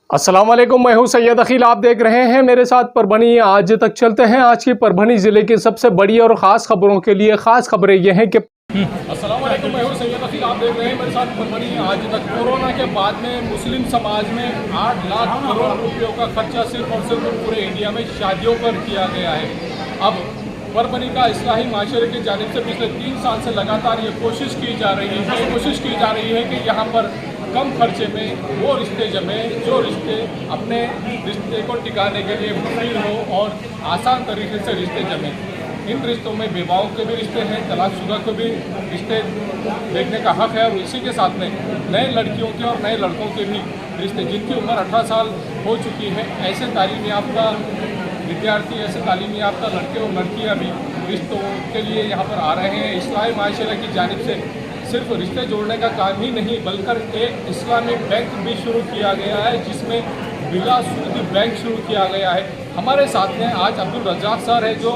अस्सलाम वालेकुम, मैं हूं सैयद अखिल। आप देख रहे हैं मेरे साथ परभनी आज तक। चलते हैं आज की परभनी ज़िले की सबसे बड़ी और ख़ास खबरों के लिए। ख़ास खबरें ये हैं कि अस्सलाम वालेकुम, मैं हूं सैयद अखिल। आप देख रहे हैं मेरे साथ परभनी आज तक। कोरोना के बाद में मुस्लिम समाज में 8 लाख करोड़ रुपयों का खर्चा सिर्फ और सिर्फ पूरे इंडिया में शादियों पर किया गया है। अब परभनी का इस्लाही माशरे की जानिब से पिछले 3 साल से लगातार ये कोशिश की जा रही है कि यहाँ पर कम खर्चे में वो रिश्ते जमे जो रिश्ते अपने रिश्ते को टिकाने के लिए मुफीद हो और आसान तरीके से रिश्ते जमे। इन रिश्तों में विवाहों के भी रिश्ते हैं, तलाकशुदा को भी रिश्ते देखने का हक है और इसी के साथ में नए लड़कियों के और नए लड़कों के भी रिश्ते, जिनकी उम्र 18 साल हो चुकी है, ऐसे तालीम याफ्ता विद्यार्थी, ऐसे तालीम याफ्ता लड़के और लड़कियाँ भी रिश्तों के लिए यहाँ पर आ रहे हैं। इस्लाही माशरे की जानिब से सिर्फ रिश्ते जोड़ने का काम ही नहीं बल्कि एक इस्लामिक बैंक भी शुरू किया गया है, जिसमें बिला सूदी बैंक शुरू किया गया है। हमारे साथ में आज अब्दुल रज़ाक सर है जो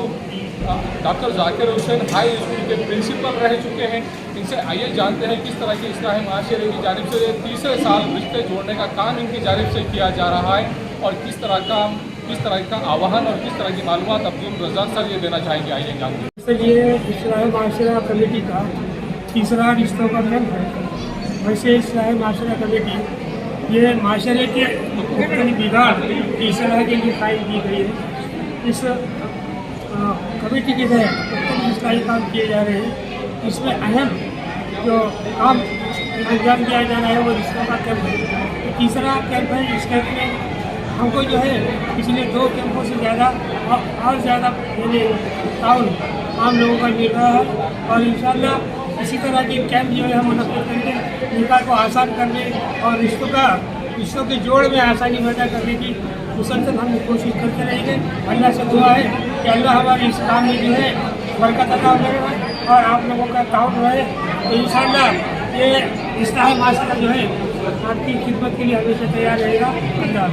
doctor Zakir Hussain high school के प्रिंसिपल रह चुके हैं। इनसे आइए जानते हैं किस तरह की इस्लाही माशरे की जानिब से तीसरे साल रिश्ते जोड़ने का काम इनकी जानिब से किया जा रहा है और किस तरह का आह्वान और किस तरह की मालूमात अब्दुल रज़ाक सर ये देना चाहेंगे। आइए जानते सर, ये इस्लाही माशरा कमेटी का तीसरा रिश्तों का कैंप है। वैसे इस्लाही माशरा कमेटी ये माशरे के मुख्तलिफ बिगाड़ की इस्लाह के लिए कायम की गई है। इस कमेटी के तहत मुख्तलिफ इस्लाही काम किए जा रहे हैं। इसमें अहम जो काम अंजाम दिया जा रहा है वो रिश्तों का कैंप है। तीसरा कैंप है। इस कैंप में हमको जो है पिछले 2 कैंपों से ज़्यादा और ज़्यादा ताउन आम लोगों का मिल रहा है और इंशाअल्लाह इसी तरह के कैंप जो है हम मुनक्किद करके निकाह को आसान करने और रिश्तों के जोड़ में आसानी पैदा करने की मुसलसल हम कोशिश करते रहेंगे। अल्लाह से दुआ है कि अल्लाह हमारे इस काम में जो है बरकत अता करे और आप लोगों का ताउन रहे तो इंशाअल्लाह ये इस्लाही माशरा जो है आपकी खिदमत के लिए हमेशा तैयार रहेगा। अल्लाह।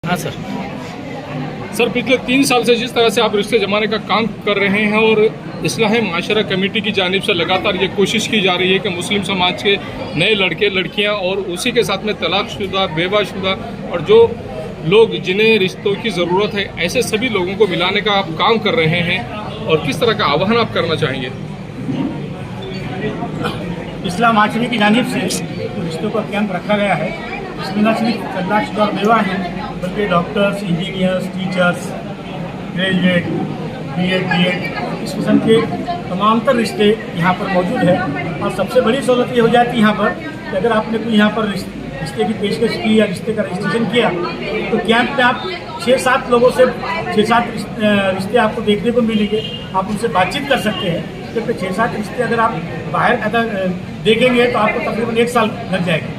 हाँ सर, पिछले 3 साल से जिस तरह से आप रिश्ते जमाने का काम कर रहे हैं और इस्लाही माशरा कमेटी की जानिब से लगातार ये कोशिश की जा रही है कि मुस्लिम समाज के नए लड़के लड़कियां और उसी के साथ में तलाकशुदा, बेवाशुदा और जो लोग जिन्हें रिश्तों की ज़रूरत है, ऐसे सभी लोगों को मिलाने का आप काम कर रहे हैं और किस तरह का आह्वान आप करना चाहेंगे। इस्लाम माशरे की जानिब से रिश्तों का कैंप रखा गया है। इसमें न सिर्फ तलाकशुदा और बेवा हैं बल्कि doctors, engineers, teachers, graduate, BEd, DEd इस किस्म के तमाम तर रिश्ते यहाँ पर मौजूद है। और सबसे बड़ी सहूलत ये हो जाती है यहाँ पर कि अगर आपने कोई यहाँ पर रिश्ते की पेशकश की या रिश्ते का रजिस्ट्रेशन किया तो कैंप में आप 6-7 लोगों से 6-7 रिश्ते आपको देखने को मिलेंगे। आप उनसे बातचीत कर सकते हैं क्योंकि 6-7 रिश्ते अगर आप बाहर अगर देखेंगे तो आपको तकरीबन 1 साल लग जाएगा।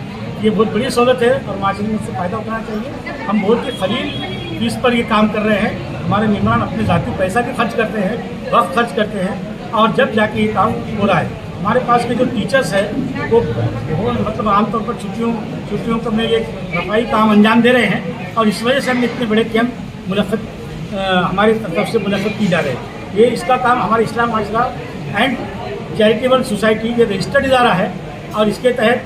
ये बहुत बड़ी सहूलत है और माशरे में उससे फ़ायदा उठाना चाहिए। हम बहुत ही ख़लील फीस पर ये काम कर रहे हैं। हमारे मेहमान अपने ज़ाती पैसा भी खर्च करते हैं, वक्त खर्च करते हैं और जब जाके ये काम हो रहा है। हमारे पास के जो टीचर्स हैं वो मतलब आमतौर पर छुट्टियों को में एक रफाई काम अंजाम दे रहे हैं और इस वजह से हम इतने बड़े कैंप हमारी तरफ से मुनक़्क़िद की जा रहे हैं। ये इसका काम हमारे इस्लाम माशरा एंड चैरिटेबल सोसाइटी ये रजिस्टर्ड इदारा है और इसके तहत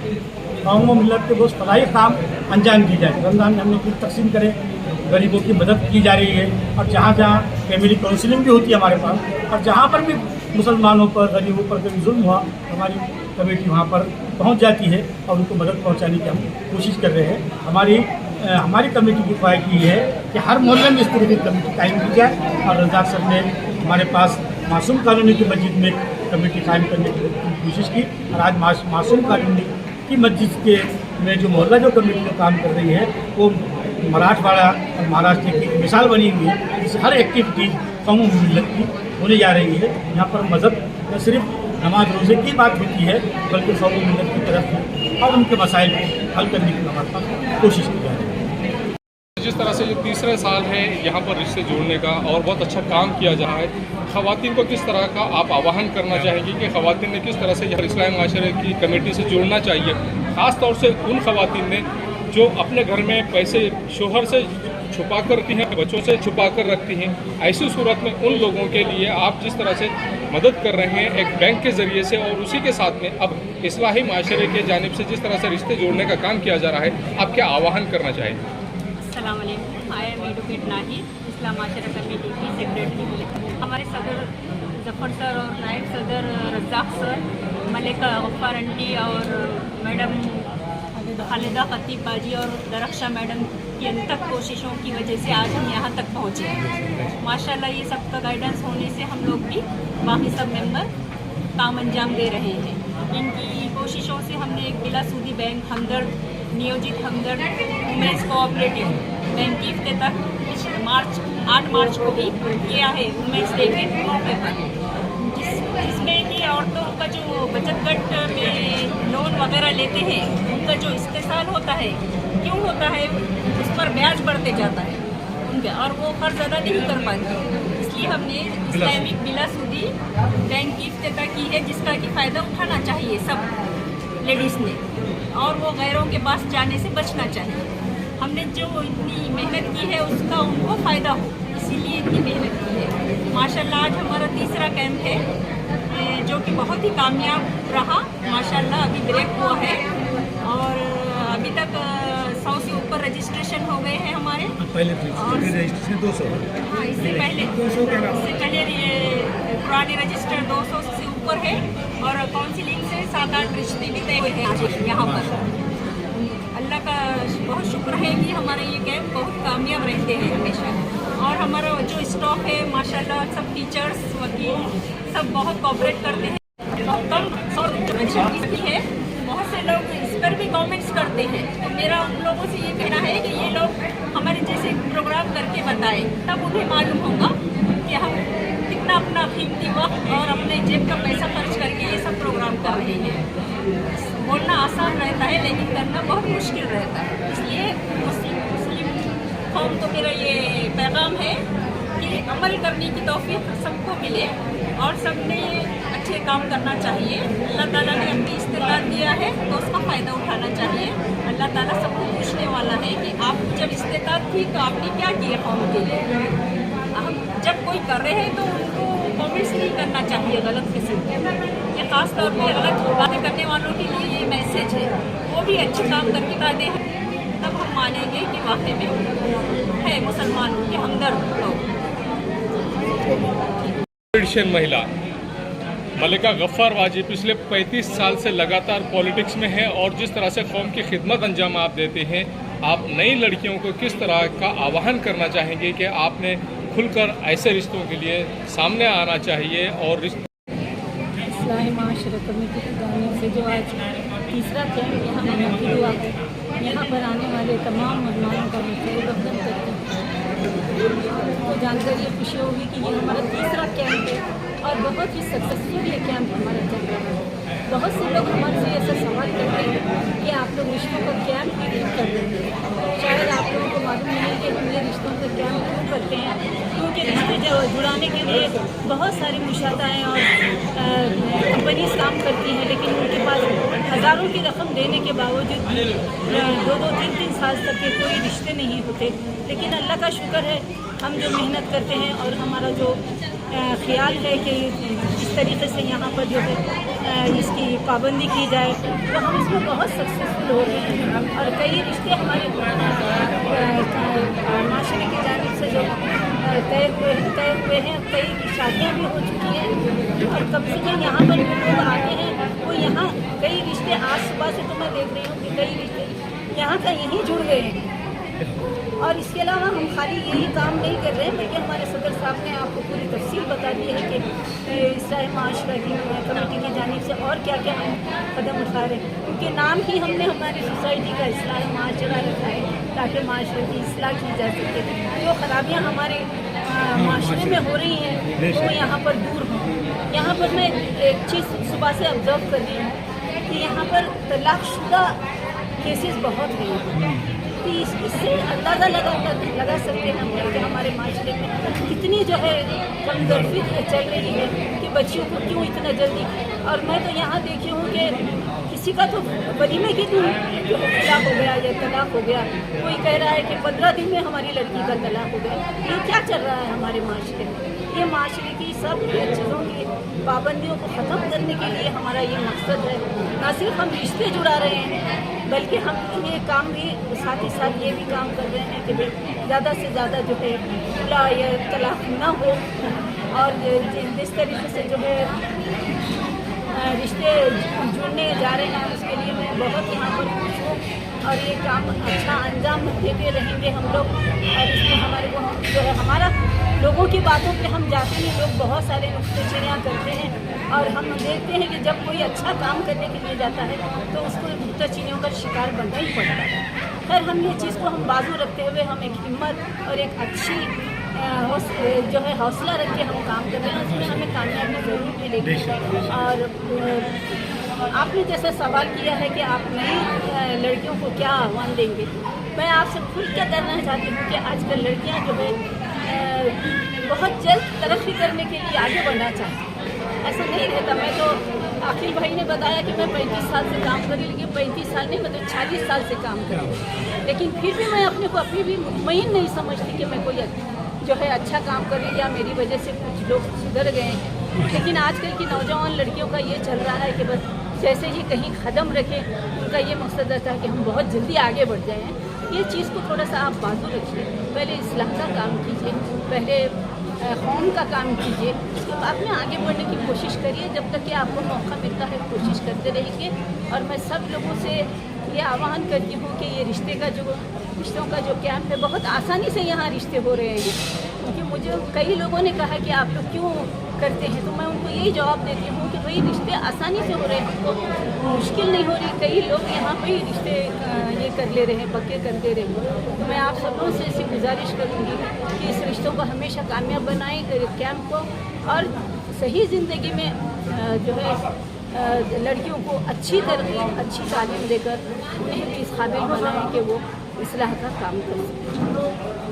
गाँव मिलत के बहुत फलाही काम अंजाम की जाए। रमज़ान में हमने कुछ तकसीम करें, गरीबों की मदद की जा रही है और जहाँ जहाँ फैमिली काउंसलिंग भी होती है हमारे पास और जहाँ पर भी मुसलमानों पर, गरीबों पर कभी जुल्म हुआ हमारी कमेटी वहाँ पर पहुँच जाती है और उनको मदद पहुँचाने की हम कोशिश कर रहे हैं। हमारी कमेटी की ख्वाहिश ये है कि हर मोहल्ले में इस तरह की कमेटी कायम की जाए और रज़ाक साहब ने हमारे पास मासूम कॉलोनी की मस्जिद में कमेटी कायम करने की कोशिश की और आज मासूम कॉलोनी की मस्जिद के में जो मोहल्ला जो कमेटी जो काम कर रही है वो मराठवाड़ा और महाराष्ट्र की मिसाल बनी हुई है। जिससे हर एक्टिविटी कौम मिल्लत की होने जा रही है। यहाँ पर मज़हब न सिर्फ नमाज रोज़े की बात होती है बल्कि कौम मिल्लत की तरफ और उनके मसाइल को हल करने की हमारे पास कोशिश की जा रही है। जिस तरह से ये तीसरे साल है यहाँ पर रिश्ते जोड़ने का और बहुत अच्छा काम किया जा रहा है, ख़वातीन को किस तरह का आप आह्वान करना चाहेंगे कि ख़वातीन ने किस तरह से यह इस्लामी माशरे की कमेटी से जुड़ना चाहिए, ख़ास तौर से उन ख़वातीन ने जो अपने घर में पैसे शोहर से छुपा कर रखती हैं, बच्चों से छुपा कर रखती हैं। ऐसी सूरत में उन लोगों के लिए आप जिस तरह से मदद कर रहे हैं एक बैंक के ज़रिए से, और उसी के साथ में अब इस्लाही माशरे के जानिब से जिस तरह से रिश्ते जोड़ने का काम किया जा रहा है, आप क्या आह्वान करना चाहेंगे? अस्सलाम वालेकुम। I am advocate Nahid, Islam Mashra committee की सेक्रेटरी। हमारे सदर जफ़र सर और नायब सदर रज़ाक सर, मलिका गफ्फार आंटी और मैडम खालिदा खतीब बाजी और दरख्शा मैडम की अनथक कोशिशों की वजह से आज हम यहाँ तक पहुँचे हैं। माशाल्लाह ये सबका गाइडेंस होने से हम लोग भी बाकी सब मेंबर काम अंजाम दे रहे हैं। इनकी कोशिशों से हमने एक बिलासूदी बैंक हमदर्द नियोजित हमदर्द वुमेंस कोऑपरेटिव बैंक की इफ्तिताह 8 मार्च को भी किया है वुमेंस डे के मौके पर, जिसमें कि औरतों का जो बचत गट में लोन वगैरह लेते हैं उनका जो इस्तेसाल होता है, क्यों होता है, उस पर ब्याज बढ़ते जाता है उनका और वो कर्ज अदा नहीं कर पाते। इसलिए हमने इस्लामिक बिलासूदी बैंक की इफ्तिताह की है, जिसका कि फ़ायदा उठाना चाहिए सब लेडीज़ ने, और वो गैरों के पास जाने से बचना चाहिए। हमने जो इतनी मेहनत की है उसका उनको फ़ायदा हो, इसीलिए इतनी मेहनत की है। माशाल्लाह आज हमारा तीसरा कैंप है जो कि बहुत ही कामयाब रहा। माशाल्लाह अभी ब्रेक हुआ है और अभी तक 100 से ऊपर रजिस्ट्रेशन हो गए हैं हमारे। पहले रजिस्ट्रेशन 200, हाँ, इससे पहले पुराने रजिस्टर 200 से ऊपर है और काउंसिलिंग से 7-8 रिश्ते भी तय हुए हैं यहाँ पर। अल्लाह का बहुत शुक्र है कि हमारे ये कैंप बहुत कामयाब रहते हैं हमेशा, और हमारा जो स्टाफ है माशाल्लाह सब टीचर्स वकील सब बहुत कोऑपरेट करते हैं। कम 100 रजिस्ट्रेशन है, बहुत से लोग इस पर भी कमेंट्स करते हैं, तो मेरा उन लोगों से ये कहना है कि ये लोग हमारे जैसे प्रोग्राम करके बताएं, तब उन्हें मालूम होगा कि हम कितना अपना कीमती वक्त और अपने जेब का पैसा खर्च करके ये सब प्रोग्राम कर रहे हैं। बोलना आसान रहता है लेकिन करना बहुत मुश्किल रहता है। इसलिए मुस्लिम कौम को मेरा ये पैगाम है कि अमल करने की तौफीक सबको मिले और सबने अच्छे काम करना चाहिए। अल्लाह ताला ने अपनी इस्तेताअत दिया है तो उसका फ़ायदा उठाना चाहिए। अल्लाह ताला सबको पूछने वाला है कि आपको जब इस्तेताअत थी तो आपने क्या किया कौम के लिए। हम जब कोई कर रहे हैं तो उनको कमेंट्स नहीं करना चाहिए गलत किस्म के। ये ख़ास तौर पर गलत बातें करने वालों के लिए ये मैसेज है, वो भी अच्छे काम करके बताते हैं, तब हम मानेंगे कि वाकई में है मुसलमानों के हमदर्द लोग। महिला मलिका गफ्फार बाजी पिछले 35 साल से लगातार पॉलिटिक्स में है, और जिस तरह से कौम की खिदमत अंजाम आप देते हैं, आप नई लड़कियों को किस तरह का आह्वान करना चाहेंगे कि आपने खुलकर ऐसे रिश्तों के लिए सामने आना चाहिए? और इस्लाही माशरा कमेटी की जानिब से जो आज तीसरा कैंप यहाँ मुनक़िद हुआ है, यहाँ पर आने वाले तमाम मेहमानों का मैं खैर-ए-मक़दम करती हूँ। तो जानकर ये खुशी होगी कि ये हमारा तीसरा कैंप है और बहुत ही सक्सेसफुल ये कैंप हमारा चल रहा है। बहुत से लोग हमारे से ऐसा सवाल करते हैं कि आप लोग रिश्तों का कैंप भी क्यों कर रहे हैं। शायद आप लोगों को मालूम नहीं है कि हम ये रिश्तों का कैंप क्यों करते हैं, क्योंकि रिश्ते जुड़ाने के लिए बहुत सारी मुशाताएँ और कंपनीज काम करती हैं, लेकिन उनके पास हज़ारों की रकम देने के बावजूद 2-2, 3-3 साल तक के कोई रिश्ते नहीं होते। लेकिन अल्लाह का शुक्र है हम जो मेहनत करते हैं और हमारा जो ख्याल है कि इस तरीके से यहाँ पर जो है इसकी पाबंदी की जाए, तो हम इसमें बहुत सक्सेसफुल हो रहे हैं। और कई रिश्ते हमारे माशरे की जानिब से जो तय हुए हैं, कई शादियाँ भी हो चुकी हैं, और कम से कम यहाँ पर जो लोग आते हैं वो यहाँ कई रिश्ते आज सुबह से तो मैं देख रही हूँ कि कई रिश्ते यहाँ का यहीं जुड़ गए हैं। और इसके अलावा हम खाली यही काम नहीं कर रहे हैं, बल्कि हमारे सदर साहब ने आपको पूरी तफसील बता दी है कि इस्लाही माशरा की कमेटी की जानिब से और क्या क्या हम कदम उठा रहे हैं। क्योंकि नाम ही हमने हमारी सोसाइटी का इस्लाही माशरा रखा है ताकि माशरे की इस्लाह की जा सके, जो खराबियाँ हमारे माशरे में हो रही हैं वो यहाँ पर दूर हों। यहाँ पर मैं एक चीज़ सुबह से ऑब्जर्व कर रही हूँ कि यहाँ पर तलाकशुदा केसेस बहुत हैं, कि इससे अंदाज़ा लगा सकते हैं हम कि हमारे माशरे में कितनी जो है कमदर्दी चल रही है कि बच्चियों को क्यों इतना जल्दी। और मैं तो यहाँ देखी हूँ कि किसी का तो वलीमे के दिन जो तलाक हो गया या तलाक हो गया, कोई कह रहा है कि 15 दिन में हमारी लड़की का तलाक हो गया। ये क्या चल रहा है हमारे माशरे में? ये माशरे की सब चीज़ों की पाबंदियों को ख़त्म करने के लिए हमारा ये मकसद है। ना सिर्फ हम रिश्ते जुड़ा रहे हैं, बल्कि हम ये काम भी साथ ही साथ ये भी काम कर रहे हैं कि भाई ज़्यादा से ज़्यादा जो है खुला या तलाक ना हो, और जिस तरीके से जो है रिश्ते जुड़ने जा रहे हैं उसके लिए मैं बहुत यहाँ पर खुश हूँ, और ये काम अच्छा अंजाम देते रहेंगे हम लोग। और इसमें हमारे को जो है हमारा लोगों की बातों पे हम जाते हैं, लोग बहुत सारे नुक्तेचीनियाँ करते हैं, और हम देखते हैं कि जब कोई अच्छा काम करने के लिए जाता है तो उसको नुक्तेचीनियों का शिकार बनना ही पड़ता है। खैर हम ये चीज़ को हम बाजू रखते हुए हम एक हिम्मत और एक अच्छी जो है हौसला रख के हम काम कर रहे हैं, उसमें हमें कामयाबी ज़रूर मिलेगी। और आपने जैसे सवाल किया है कि आप नई लड़कियों को क्या आह्वान देंगे, मैं आपसे खुल क्या करना चाहती हूँ कि आजकल लड़कियाँ जो है बहुत जल्द तरक्की करने के लिए आगे बढ़ना चाहती हैं। ऐसा नहीं रहता। मैं तो अखिल भाई ने बताया कि मैं 35 साल से काम कर रही, लेकिन 35 साल नहीं, मैं तो 40 साल से काम कर रही, लेकिन फिर भी मैं अपने को अभी भी मुतमईन नहीं समझती कि मैं कोई जो है अच्छा काम कर रही या मेरी वजह से कुछ लोग सुधर गए हैं। लेकिन आजकल की नौजवान लड़कियों का ये चल रहा है कि बस जैसे ही कहीं कदम रखें, उनका ये मकसद रहता है कि हम बहुत जल्दी आगे बढ़ जाएँ। ये चीज़ को थोड़ा सा आप बाजू रखिए, पहले इस्लाह का काम कीजिए, पहले कौम का काम कीजिए, उसके बाद में आगे बढ़ने की कोशिश करिए। जब तक कि आपको मौका मिलता है कोशिश करते रहेंगे। और मैं सब लोगों से ये आह्वान करती हूँ कि ये रिश्तों का जो कैंप है बहुत आसानी से यहाँ रिश्ते हो रहे हैं, क्योंकि मुझे कई लोगों ने कहा कि आप लोग क्यों करते हैं, तो मैं उनको यही जवाब देती हूँ कि भाई रिश्ते आसानी से हो रहे हैं, तो मुश्किल नहीं हो रही। कई लोग यहाँ पे ही रिश्ते ये कर ले रहे हैं, पक्के कर दे रहे हैं। तो मैं आप सबों से ऐसी गुजारिश करूँगी कि इस रिश्तों को हमेशा कामयाब बनाएं, कैंप को, और सही ज़िंदगी में जो है लड़कियों को अच्छी तरकीब, अच्छी तालीम देकर उन्हें इस काबिल बनाएं कि वो इस्लाह का काम कर सकें।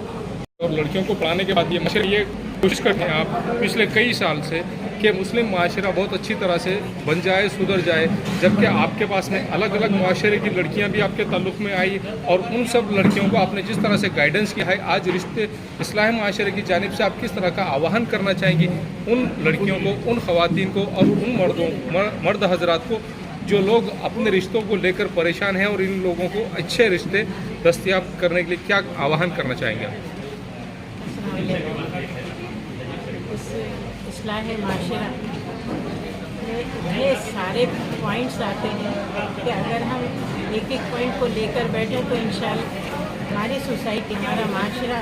और लड़कियों को पढ़ाने के बाद ये कोशिश करते हैं आप पिछले कई साल से कि मुस्लिम माशरा बहुत अच्छी तरह से बन जाए, सुधर जाए, जबकि आपके पास में अलग अलग माशरे की लड़कियां भी आपके ताल्लुक़ में आई, और उन सब लड़कियों को आपने जिस तरह से गाइडेंस किया है, आज रिश्ते इस्लाह माशरे की जानिब से आप किस तरह का आह्वान करना चाहेंगी उन लड़कियों को, उन ख़वातीन को और उन मर्द हजरात को जो लोग अपने रिश्तों को लेकर परेशान हैं, और इन लोगों को अच्छे रिश्ते दस्तयाब करने के लिए क्या आह्वान करना चाहेंगे आप? इस्लाह माशरा ये सारे पॉइंट्स आते हैं कि अगर हम एक एक पॉइंट को लेकर बैठें तो इंशाल्लाह हमारी सोसाइटी, हमारा माशरा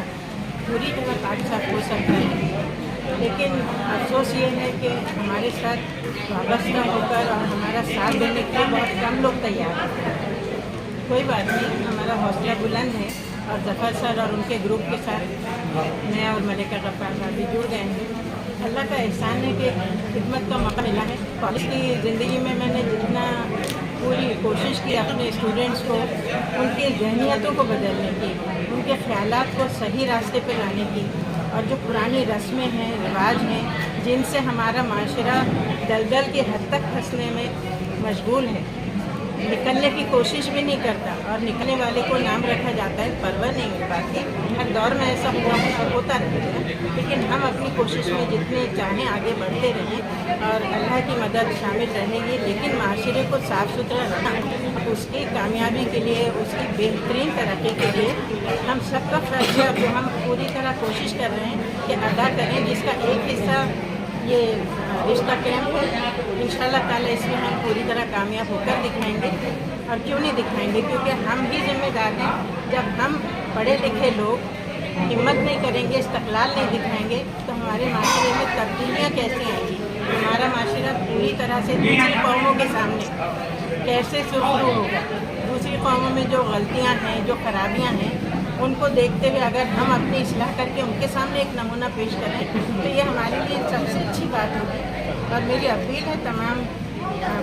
पूरी तरह कामयाब हो सकता है। लेकिन अफसोस ये है कि हमारे साथ वाबस्ता होकर और हमारा साथ देने के लिए बहुत कम लोग तैयार हैं। कोई बात नहीं, हमारा हौसला बुलंद है, और ज़फ़र सर और उनके ग्रुप के साथ मैं और मलिका गफ्फार साहब भी जुड़ गए हैं। अल्लाह का एहसान है कि खिदमत का मौका मिला है। कॉलेज की ज़िंदगी में मैंने जितना पूरी कोशिश की अपने स्टूडेंट्स को, उनकी ज़हनियतों को बदलने की, उनके ख़यालात को सही रास्ते पर लाने की, और जो पुरानी रस्में हैं, रिवाज हैं, जिनसे हमारा माशरा दलदल की हद तक फंसने में मशगूल है, निकलने की कोशिश भी नहीं करता, और निकलने वाले को नाम रखा जाता है, परवाह नहीं मिल पाती। हर दौर में ऐसा होता रहेगा, लेकिन हम अपनी कोशिश में जितने चाहें आगे बढ़ते रहें, और अल्लाह की मदद शामिल रहेगी। लेकिन माशरे को साफ़ सुथरा रखना, उसकी कामयाबी के लिए, उसकी बेहतरीन तरक्की के लिए हम सबका फ़र्ज़ है, जो हम पूरी तरह कोशिश कर रहे हैं कि अदा करें, जिसका एक हिस्सा ये रिश्ता कैंप है। इंशाल्लाह ताला इसमें हम पूरी तरह कामयाब होकर दिखाएंगे। और क्यों नहीं दिखाएंगे, क्योंकि हम ही जिम्मेदार हैं। जब हम पढ़े लिखे लोग हिम्मत नहीं करेंगे, इस्तक़लाल नहीं दिखाएंगे, तो हमारे माशरे में तब्दीलियाँ कैसे आएंगी? हमारा माशरा पूरी तरह से दूसरी कौमों के सामने कैसे सुरखरू होगा? दूसरी कौमों में जो गलतियाँ हैं, जो खराबियाँ हैं, उनको देखते हुए अगर हम अपनी इस्लाह करके उनके सामने एक नमूना पेश करें, तो ये हमारे लिए सबसे अच्छी बात होगी। और मेरी अपील है तमाम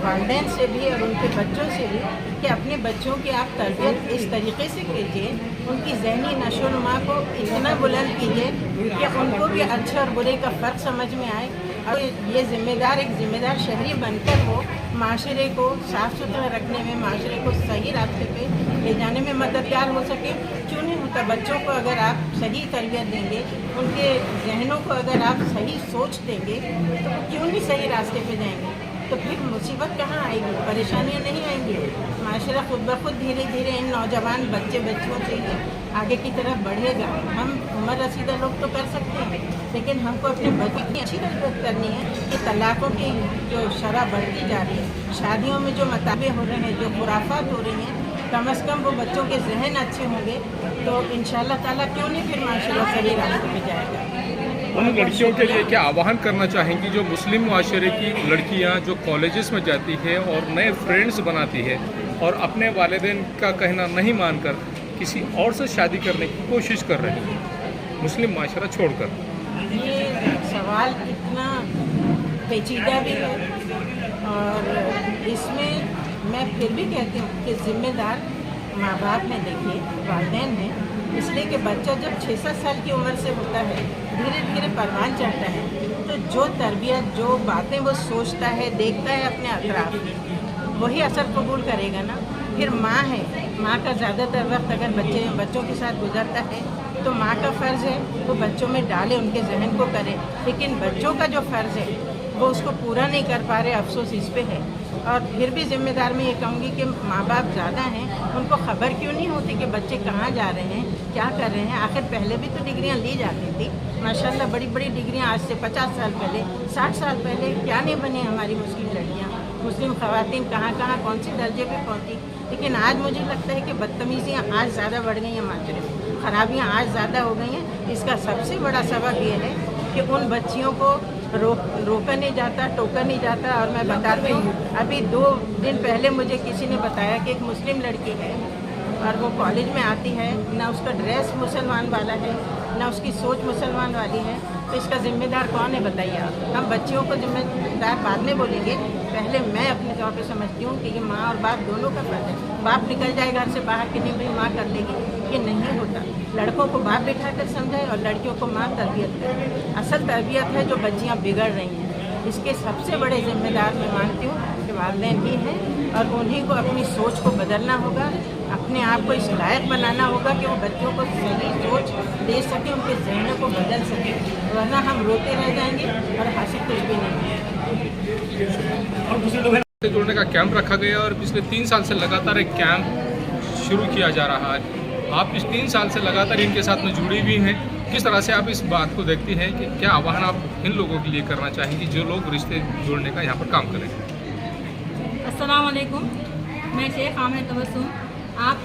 वालिदैन से भी और उनके बच्चों से भी कि अपने बच्चों की आप तरबियत इस तरीके से कीजिए, उनकी ज़हनी नशोनुमा को इतना बुलंद कीजिए कि उनको भी अच्छे और बुरे का फ़र्क समझ में आए, और ये जिम्मेदार एक जिम्मेदार शहरी बनकर वो माशरे को साफ़ सुथरा रखने में, माशरे को सही रास्ते पे ले जाने में मददगार हो सके। क्यों नहीं होता? बच्चों को अगर आप सही तरबियत देंगे, उनके जहनों को अगर आप सही सोच देंगे, तो वो क्यों नहीं सही रास्ते पे जाएंगे? तो फिर मुसीबत कहाँ आएगी, परेशानियाँ नहीं आएंगी। माशरा खुद ब खुद धीरे धीरे इन नौजवान बच्चों से ही आगे की तरफ बढ़ेगा। हम उम्र रसीदा लोग तो कर सकते हैं, लेकिन हमको अपने बच्चे की अच्छी तरबियत करनी है कि तलाक़ों की जो शरह बढ़ती जा रही है, शादियों में जो मताबे हो रहे हैं, जो खुराफात हो रही हैं, कम अज़ कम वो बच्चों के जहन अच्छे होंगे तो इंशाअल्लाह ताला क्यों नहीं फिर माशरा सही रास्ते पे जाएगा। उन लड़कियों के लिए क्या आह्वान करना चाहेंगी जो मुस्लिम माशरे की लड़कियां जो कॉलेजेस में जाती है और नए फ्रेंड्स बनाती है और अपने वालिदैन का कहना नहीं मानकर किसी और से शादी करने की कोशिश कर रही है, मुस्लिम माशरा छोड़कर? ये सवाल इतना पेचीदा भी है और इसमें मैं फिर भी कहती हूँ कि ज़िम्मेदार माँ बाप हैं, देखिए वालिदैन हैं, इसलिए कि बच्चा जब 6-7 साल की उम्र से होता है, धीरे धीरे परवान चढ़ता है, तो जो तरबियत, जो बातें वो सोचता है, देखता है अपने अतराफ, वही असर कबूल करेगा ना। फिर माँ है, माँ का ज़्यादातर वक्त अगर बच्चों के साथ गुजरता है तो माँ का फ़र्ज़ है वो बच्चों में डाले, उनके जहन को करे, लेकिन बच्चों का जो फ़र्ज़ है वो उसको पूरा नहीं कर पा रहे, अफसोस इस पे है। और फिर भी ज़िम्मेदार मैं ये कहूँगी कि माँ बाप ज़्यादा हैं, उनको ख़बर क्यों नहीं होती कि बच्चे कहाँ जा रहे हैं, क्या कर रहे हैं। आखिर पहले भी तो डिग्रियाँ ली जाती थी, माशाल्लाह बड़ी बड़ी डिग्रियाँ आज से 50 साल पहले, 60 साल पहले क्या नहीं बनी हमारी मुस्लिम लड़कियाँ, मुस्लिम ख़वातीन कहाँ कहाँ कौन से दर्जे पे पहुँची। लेकिन आज मुझे लगता है कि बदतमीज़ियाँ आज ज़्यादा बढ़ गई हैं, माशरे में ख़राबियाँ आज ज़्यादा हो गई हैं। इसका सबसे बड़ा सबब ये है कि उन बच्चियों को रोका नहीं जाता, टोका नहीं जाता। और मैं बताती हूँ, अभी 2 दिन पहले मुझे किसी ने बताया कि एक मुस्लिम लड़की है और वो कॉलेज में आती है, ना उसका ड्रेस मुसलमान वाला है, ना उसकी सोच मुसलमान वाली है, तो इसका ज़िम्मेदार कौन है बताइए आप? हम बच्चियों को ज़िम्मेदार बाद में बोलेंगे, पहले मैं अपने तौर पे समझती हूँ कि ये माँ और बाप दोनों का फ़र्ज़ है। बाप निकल जाए घर से बाहर कि नहीं भाई माँ कर लेगी, ये नहीं होता। लड़कों को बाप बिठा कर समझाए और लड़कियों को माँ तरबियत करे। असल तरबियत है जो बच्चियाँ बिगड़ रही हैं, इसके सबसे बड़े ज़िम्मेदार मैं मानती हूँ कि वालिदैन ही हैं और उन्हीं को अपनी सोच को बदलना होगा, अपने आप को इस लायक बनाना होगा कि वो बच्चों को सही सोच दे सकें, उनके जहनों को बदल सकें, वरना हम रोते रह जाएंगे और हासिल कुछ भी नहीं है। जुड़ने का कैंप रखा गया और पिछले 3 साल से लगातार एक कैंप शुरू किया जा रहा है। आप इस 3 साल से लगातार इनके साथ में जुड़ी हुई हैं, किस तरह से आप इस बात को देखती हैं कि क्या आह्वान आप इन लोगों के लिए करना चाहेंगी जो लोग रिश्ते जोड़ने का यहाँ पर काम करें? अस्सलाम वालेकुम, मैं शेख आमिर तबस्सुम आप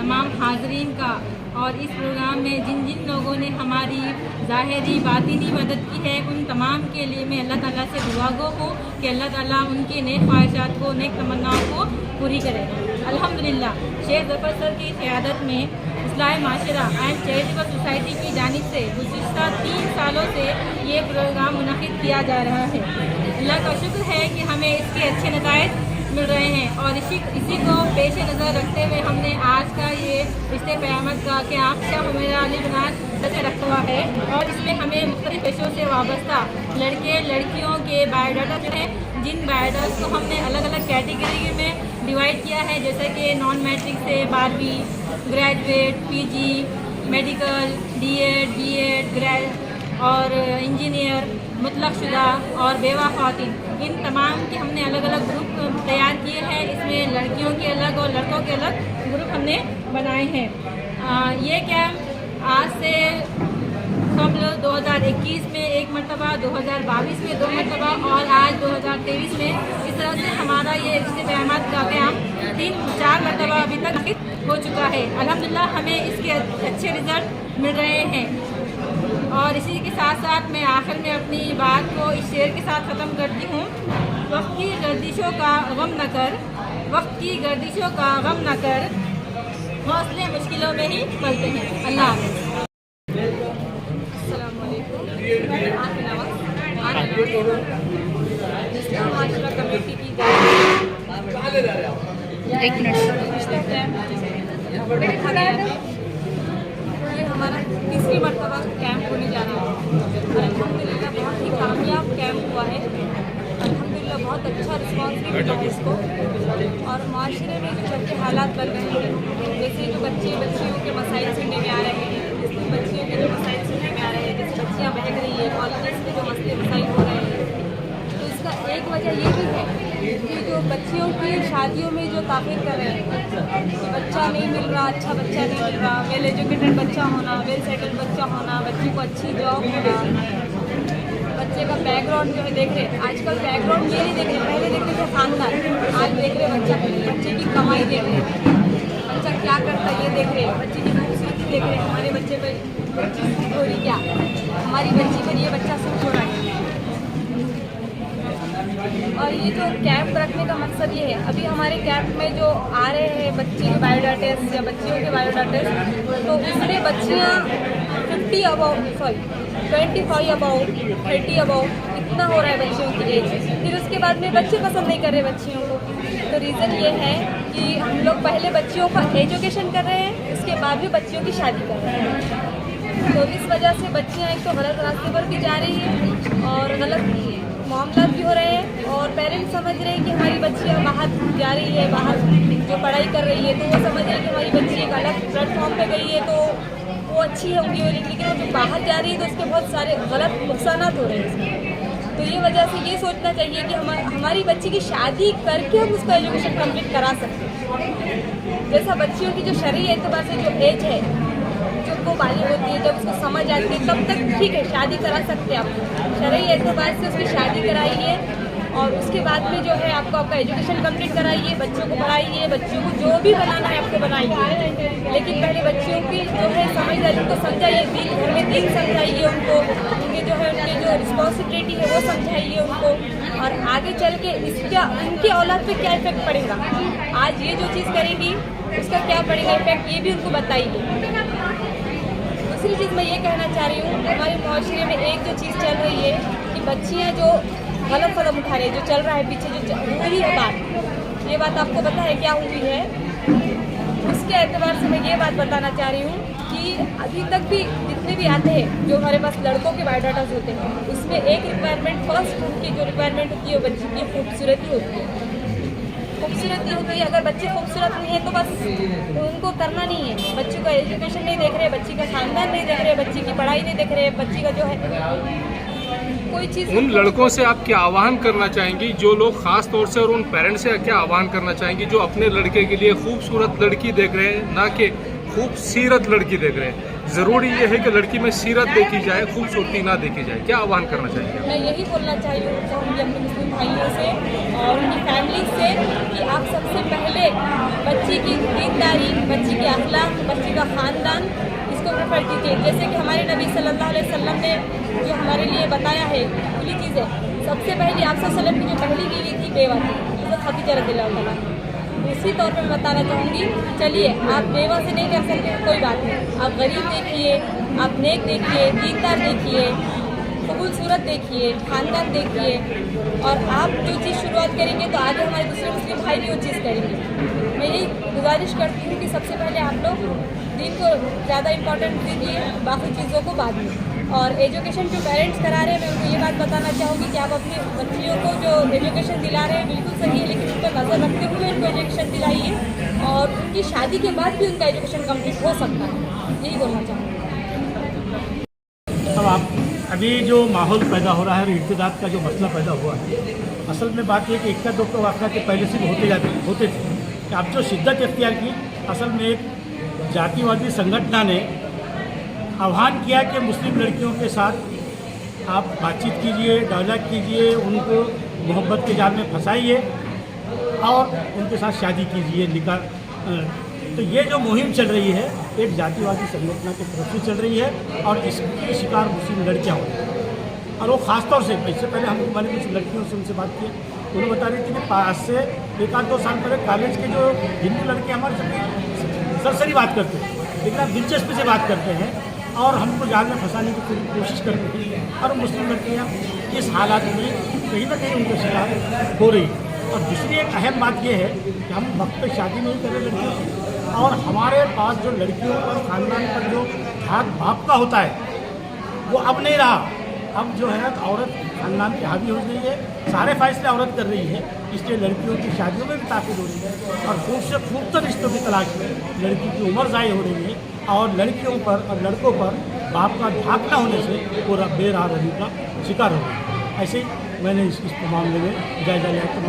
तमाम हाज़रीन का और इस प्रोग्राम में जिन जिन लोगों ने हमारी ज़ाहिरी बातिनी मदद की है उन तमाम के लिए मैं अल्लाह ताला से दुआ गो हूँ कि अल्लाह ताला उनकी नेक ख्वाहिशात को, नेक तमन्नाओं को पूरी करे। अल्हम्दुलिल्लाह शेख ज़फ़र सर की क़यादत में इस्लाही माशरा एंड चैरिटेबल सोसाइटी की जानिब से गुज़िश्ता 3 सालों से ये प्रोग्राम मुनक़िद किया जा रहा है। अल्लाह का शुक्र है कि हमें इसके अच्छे नताइज मिल रहे हैं और इसी को पेश नज़र रखते हुए हमने आज का ये रिश्ते क़यामत का कि आपका मेरा अली बनात रखा हुआ है और इसमें हमें मुख्तलिफ़ पेशों से वाबस्ता लड़के लड़कियों के बायोडाटा जो हैं, जिन बायोडाटा को हमने अलग अलग कैटेगरी में डिवाइड किया है, जैसे कि नॉन मैट्रिक से 12वीं, graduate, PG, medical, DEd, BEd, और इंजीनियर, मुतलक शुदा और बेवा ख़वातीन, इन तमाम के हमने अलग अलग ग्रुप तैयार किए हैं। इसमें लड़कियों के अलग और लड़कों के अलग ग्रुप हमने बनाए हैं। ये कैंप आज से कबल 2021 में 1 मरतबा, 2022 में 2 मरतबा और आज 2023 में, इस तरह से हमारा ये रिश्ते क़यामत का कैंप 3-4 मरतबा अभी तक हो चुका है। अल्हम्दुलिल्लाह हमें इसके अच्छे रिज़ल्ट मिल रहे हैं। और इसी के साथ साथ मैं आखिर में अपनी बात को इस शेर के साथ ख़त्म करती हूँ। वक्त की गर्दिशों का गम न कर, वक्त की गर्दिशों का गम न कर, हौसले मुश्किलों में ही पलते हैं। अल्लाह हाफ़िज़। अस्सलाम वालेकुम, मैं इस्लाम माशरा कमेटी की ये हमारा तीसरी मरतबा कैंप होने जा रहा है। अल्हम्दुलिल्लाह बहुत ही कामयाब कैंप हुआ है। अल्हम्दुलिल्लाह बहुत अच्छा रिस्पांस भी मिला है इसको। और माशरे में जो चलते हालात बन रहे हैं, जैसे जो बच्चियों के मसाइल सुनने में आ रहे हैं, जिसमें बच्चियों के जो मसाइल सुनने में आ रहे हैं, जैसे बच्चियाँ बहक रही है, कॉलेज में जो मसले मसाइल हो रहे हैं, तो इसका एक वजह ये भी है कि जो बच्चियों की शादियों में जो ताख़ीर कर रहे हैं कि बच्चा नहीं मिल रहा, अच्छा बच्चा नहीं मिल रहा, वेल एजुकेटेड बच्चा होना, वेल सेटल्ड बच्चा होना, बच्ची को अच्छी जॉब होना, बच्चे का बैकग्राउंड जो है देख रहे। आजकल बैकग्राउंड ये नहीं देख रहे, पहले देखते थे खानदान, आज देख रहे बच्चे की कमाई देख रहे, बच्चा क्या करता है ये देख रहे, बच्चे की खूबसूरती देख रहे, हमारे बच्चे पर बच्ची सूट हो रही क्या, हमारी बच्ची पर ये बच्चा सूट हो रहा है। और ये जो कैंप रखने का मकसद ये है, अभी हमारे कैंप में जो आ रहे हैं बच्चे के बायोडाटा या बच्चियों के बायोडाटा, तो उसमें बच्चियाँ 25 अबाउट 30 अबाउट इतना हो रहा है बच्चियों की एज। फिर उसके बाद में बच्चे पसंद नहीं कर रहे बच्चियों को। तो रीज़न ये है कि हम लोग पहले बच्चियों का एजुकेशन कर रहे हैं, उसके बाद भी बच्चियों की शादी कर रहे हैं। तो इस वजह से बच्चियाँ एक तो गलत रास्ते पर भी जा रही हैं और गलत मामला भी हो रहे हैं, और पेरेंट्स समझ रहे हैं कि हमारी बच्चियाँ बाहर जा रही है, बाहर जो पढ़ाई कर रही है, तो वो समझ रहे हैं कि हमारी बच्ची एक अलग प्लेटफॉर्म पे गई है तो वो अच्छी होंगी, लेकिन वो जो बाहर जा रही है तो उसके बहुत सारे गलत नुकसान हो रहे हैं इसमें। तो ये वजह से ये सोचना चाहिए कि हमारी बच्ची की शादी करके हम उसका एजुकेशन कंप्लीट करा सकते हैं। जैसा बच्चियों की जो शरई एतबार से जो एज है, जब वो बालिग होती है, जब उसको समझ आती है, तब तक ठीक है शादी करा सकते हैं आप, शरई एतबार से उसकी शादी कराइए और उसके बाद में जो है आपका एजुकेशन कंप्लीट कराइए, बच्चों को पढ़ाइए, बच्चों को जो भी बनाना है आपको बनाइए, लेकिन पहले बच्चियों की जो है समझदारी उनको समझाइए, घर में दीन समझाइए उनको, उनके जो है उनकी जो रिस्पॉन्सिबिलिटी है वो समझाइए उनको, और आगे चल के इसका उनकी औलाद पे क्या इफेक्ट पड़ेगा, आज ये जो चीज़ करेंगी उसका क्या पड़ेगा इफेक्ट, ये भी उनको बताइए। दूसरी चीज़ मैं ये कहना चाह रही हूँ, हमारे माशरे में एक जो चीज़ चल रही है कि बच्चियाँ जो गलत कदम उठा रही है, जो चल रहा है पीछे जो हुई है बात, ये बात आपको पता है क्या हुई है, उसके एतबार से मैं ये बात बताना चाह रही हूँ कि अभी तक भी जितने भी आते हैं जो हमारे पास लड़कों के बायोडाटास होते हैं, उसमें एक रिक्वायरमेंट, फर्स्ट उनकी जो रिक्वायरमेंट होती है वो बच्ची की खूबसूरती होती है। खूबसूरती होती है, अगर बच्चे खूबसूरत नहीं है तो बस उनको करना नहीं है, बच्चों का एजुकेशन नहीं देख रहे, बच्ची का खानदान नहीं देख रहे, बच्ची की पढ़ाई नहीं देख रहे, बच्ची का जो है कोई चीज़। उन लड़कों से आप क्या आह्वान करना चाहेंगी, जो लोग खास तौर से, और उन पेरेंट्स से क्या आह्वान करना चाहेंगी जो अपने लड़के के लिए खूबसूरत लड़की देख रहे हैं, ना कि खूबसीरत लड़की देख रहे हैं? ज़रूरी ये है कि लड़की में सीरत देखी जाए, खूबसूरती ना देखी जाए। क्या आह्वान करना चाहेंगे? मैं यही बोलना चाहूँगी अपने मुस्लिम भाइयों से और उनकी फैमिली से कि आप सबसे पहले बच्ची की दीनदारी, बच्ची के अखलाक, बच्ची का ख़ानदान, इसको प्रेफर कीजिए। जैसे कि हमारे नबी सल्लल्लाहु अलैहि वसल्लम ने जो हमारे लिए बताया है खुली चीज़ें, सबसे पहले आप सल्लल्लाहु अलैहि वसल्लम की जो पहली बीवी थी बेवा थी, तो खदीजा रज़ियल्लाहु अन्हा। उसी तौर पर मैं बताना चाहूँगी, चलिए आप बेवा से नहीं कर सकते कोई बात नहीं, आप गरीब देखिए, आप नेक देखिए, दीनदार देखिए, खूबसूरत देखिए, खानदान देखिए, और आप जो चीज़ शुरुआत करेंगे तो आगे हमारे दूसरे मुस्लिम भाई भी वो चीज़ करेंगे। मैं यही गुजारिश करती हूँ कि सबसे पहले आप लोग दीन को ज़्यादा इम्पोर्टेंस दीजिए, बाकी चीज़ों को बाद में। और एजुकेशन जो पेरेंट्स करा रहे हैं, मैं उनको ये बात बताना चाहूँगी कि आप अपनी बच्चियों को जो एजुकेशन दिला रहे हैं बिल्कुल सही है, लेकिन उन पर नज़र रखते हुए उनको एजुकेशन दिलाइए और उनकी शादी के बाद भी उनका एजुकेशन कंप्लीट हो सकता है, यही बोलना चाहूँगी। अब आप अभी जो माहौल पैदा हो रहा है और इर्तिदाद का जो मसला पैदा हुआ है, असल में बात यह कि इक्का दुक्का वाक़या के पहले से होते थे कि आप जो शिद्दत इख्तियार की, असल में एक जातिवादी संगठन ने आह्वान किया कि मुस्लिम लड़कियों के साथ आप बातचीत कीजिए, डायलॉग कीजिए, उनको मोहब्बत के जाल में फंसाइए और उनके साथ शादी कीजिए, निकाह। तो ये जो मुहिम चल रही है एक जातिवादी संगठन की तरफ से चल रही है और इसकी शिकार मुस्लिम लड़कियाँ हो रही हैं। और वो ख़ास तौर से इससे पहले हम हमारे कुछ लड़कियों से उनसे बात की, उन्होंने बता रही थी कि आज से 1-2 साल पहले कॉलेज के जो हिंदू लड़के हमारे साथ सरसरी बात करते हैं, लेकिन आप दिलचस्पी से बात करते हैं और हमको जाल में फंसाने की पूरी कोशिश करते हैं, और मुस्लिम लड़कियाँ इस हालात में कहीं ना कहीं उनका शिकार हो रही है। और दूसरी एक अहम बात यह है कि हम वक्त पर शादी नहीं कर रहे लड़कियों की, और हमारे पास जो लड़कियों पर ख़ानदान पर जो धाक बाप का होता है वो अब नहीं रहा। अब जो है औरत खानदान पे हावी हो गई है, सारे फैसले औरत कर रही है, इसलिए लड़कियों की शादियों में भी ताक़ीद हो रही है और खूब से खूबतर रिश्तों की तलाश में लड़की की उम्र ज़ाय हो रही है और लड़कियों पर और लड़कों पर बाप का धाक न होने से पूरा बेराह रहने का शिकार हो रही है। ऐसे ही मैंने इस मामले में जायजा लिया तो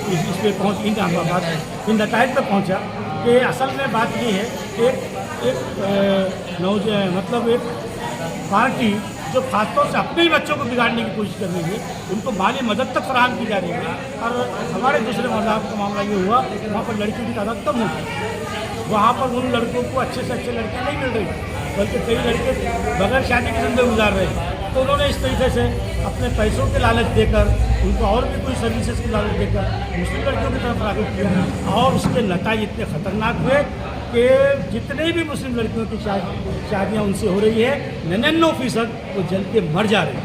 इस पे पहुँच इन अहमदाबाद इन नताइज पर पहुँचा कि असल में बात ये है कि मतलब एक पार्टी जो खासतौर से अपने ही बच्चों को बिगाड़ने की कोशिश कर रही है, उनको माली मदद तक फराहम की जा रही है। और हमारे दूसरे मज़हब का मामला ये हुआ, वहाँ पर लड़कियों की तादाद कम होती, वहाँ पर उन लड़कों को अच्छे से अच्छे लड़के नहीं मिल रही, बल्कि कई लड़के बगैर शादी की ज़िंदगी गुजार रहे हैं। तो उन्होंने इस तरीके से अपने पैसों के लालच देकर, उनको और भी कोई सर्विसेज की लालच देकर मुस्लिम लड़कियों की तरफ राग़िब किया और उसके नतीजे इतने ख़तरनाक हुए कि जितने भी मुस्लिम लड़कियों की शादियाँ उनसे हो रही है 99% वो जल के मर जा रही है,